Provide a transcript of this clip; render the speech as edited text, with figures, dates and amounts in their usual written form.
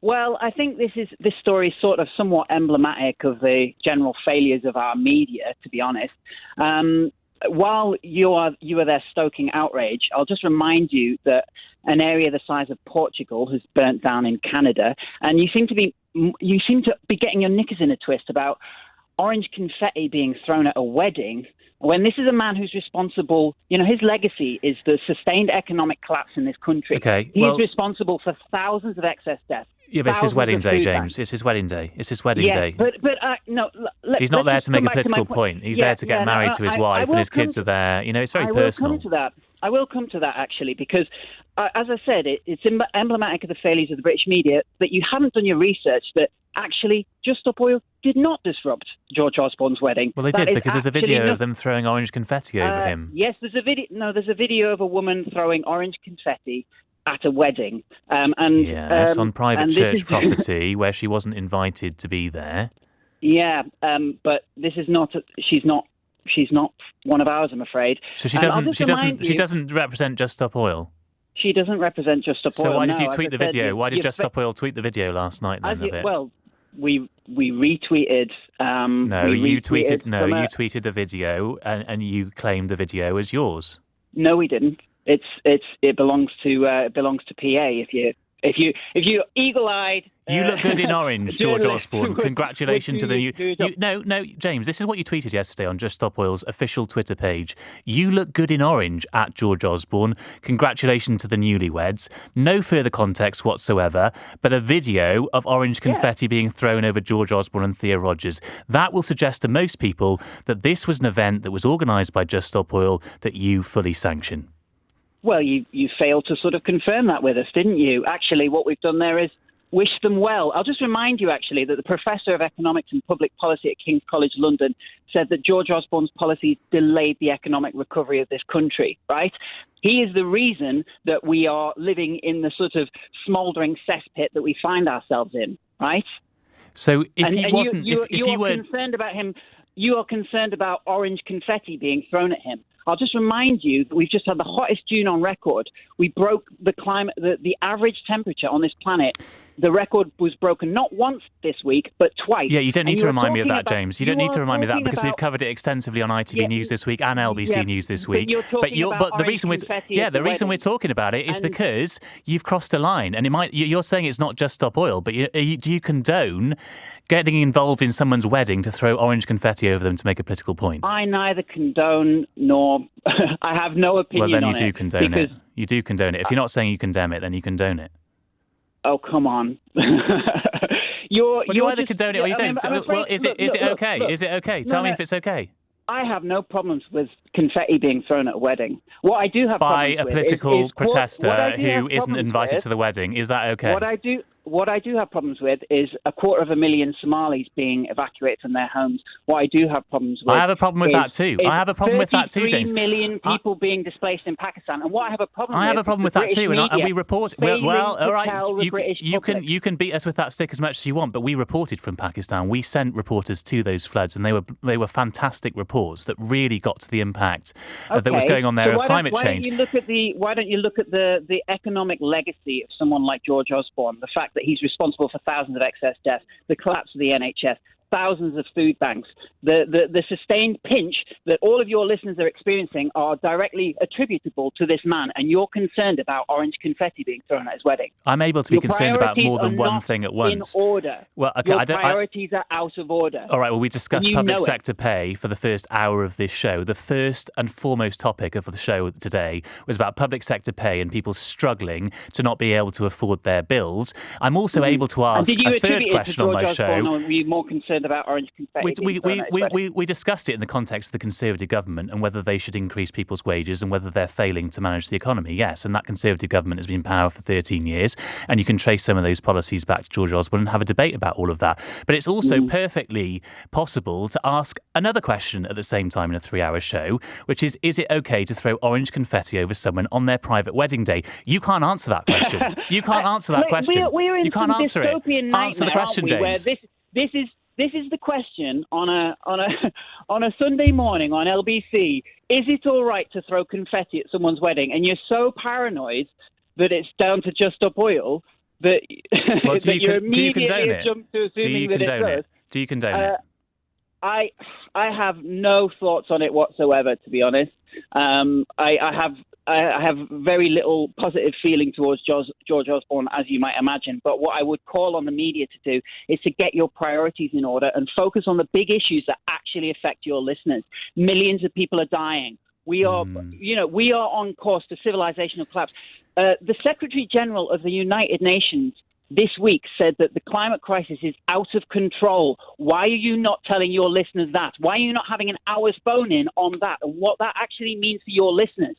Well, I think this story is sort of somewhat emblematic of the general failures of our media, to be honest. While you are there stoking outrage, I'll just remind you that an area the size of Portugal has burnt down in Canada, and you seem to be getting your knickers in a twist about orange confetti being thrown at a wedding, when this is a man who's responsible. His legacy is the sustained economic collapse in this country. Okay, he's responsible for thousands of excess deaths. Yeah, but it's his wedding day, James. It's his wedding day. It's his wedding day. But no. He's not there to make a political point. He's there to get married to his wife, and his kids are there. It's very personal. I will come to that, actually, because, as I said, it's emblematic of the failures of the British media that you haven't done your research that actually Just Stop Oil did not disrupt George Osborne's wedding. Well, they did, because there's a video of them throwing orange confetti over him. Yes, there's a video. No, there's a video of a woman throwing orange confetti at a wedding. Yes, on private church property where she wasn't invited to be there. Yeah, but this is not. She's not one of ours, I'm afraid. So she doesn't represent Just Stop Oil. She doesn't represent Just Stop Oil. So why did you tweet the video? Why did Just Stop Oil tweet the video last night then of it? Well, we retweeted. You tweeted the video and you claimed the video as yours. No, we didn't. It belongs to PA. If you eagle-eyed. You look good in orange, George Osborne. Congratulations to the new. No, James. This is what you tweeted yesterday on Just Stop Oil's official Twitter page. You look good in orange at George Osborne. Congratulations to the newlyweds. No further context whatsoever, but a video of orange confetti being thrown over George Osborne and Thea Rogers. That will suggest to most people that this was an event that was organised by Just Stop Oil that you fully sanction. Well, you failed to sort of confirm that with us, didn't you? Actually, what we've done there is wish them well. I'll just remind you, actually, that the Professor of Economics and Public Policy at King's College London said that George Osborne's policies delayed the economic recovery of this country, right? He is the reason that we are living in the sort of smouldering cesspit that we find ourselves in, right? So if you are concerned about him, you are concerned about orange confetti being thrown at him. I'll just remind you that we've just had the hottest June on record. We broke the average temperature on this planet. The record was broken not once this week, but twice. Yeah, you don't need to remind me of that, James. You don't need to remind me of that because we've covered it extensively on ITV News this week and LBC News this week. But the reason we're talking about it is because you've crossed a line, and you're saying it's not Just Stop Oil, but do you condone getting involved in someone's wedding to throw orange confetti over them to make a political point? I neither condone nor I have no opinion on it. Well, then you do condone it. You do condone it. If you're not saying you condemn it, then you condone it. Oh, come on. You either condone it or you don't. Is it okay? Is it okay? Tell me if it's okay. I have no problems with confetti being thrown at a wedding. What I do have by problems a political is protester who isn't invited to the wedding. Is that okay? What I do have problems with is 250,000 Somalis being evacuated from their homes. What I do have problems with... I have a problem with that too. I have a problem with that too, James. 33 million people being displaced in Pakistan. And what I have a problem with... I have a problem with that too. And we report... Well, all right, you can beat us with that stick as much as you want, but we reported from Pakistan. We sent reporters to those floods, and they were fantastic reports that really got to the impact that was going on there of climate change. Why don't you look at the economic legacy of someone like George Osborne, the fact that he's responsible for thousands of excess deaths, the collapse of the NHS, thousands of food banks, the sustained pinch that all of your listeners are experiencing are directly attributable to this man, and you're concerned about orange confetti being thrown at his wedding. I'm able to be concerned about more than one thing at once. In order. Well, okay, your priorities are out of order. All right, well, we discussed public sector pay for the first hour of this show. The first and foremost topic of the show today was about public sector pay and people struggling to not be able to afford their bills. I'm also able to ask a third question on my show. Or were you more concerned about orange confetti? We discussed it in the context of the Conservative government and whether they should increase people's wages and whether they're failing to manage the economy. Yes, and that Conservative government has been in power for 13 years, and you can trace some of those policies back to George Osborne and have a debate about all of that. But it's also perfectly possible to ask another question at the same time in a 3-hour show, which is it okay to throw orange confetti over someone on their private wedding day? You can't answer that question. You can't answer that question. You can't answer it. Answer the question, James. This is the question on a Sunday morning on LBC. Is it all right to throw confetti at someone's wedding? And you're so paranoid that it's down to Just Stop Oil that, Well, that you do you condone immediately it? jump to Do you assuming that it condone does. it? Do you condone it? I have no thoughts on it whatsoever, to be honest. I have very little positive feeling towards George Osborne, as you might imagine. But what I would call on the media to do is to get your priorities in order and focus on the big issues that actually affect your listeners. Millions of people are dying. We are on course to civilizational collapse. The Secretary General of the United Nations this week said that the climate crisis is out of control. Why are you not telling your listeners that? Why are you not having an hour's bone-in on that and what that actually means for your listeners?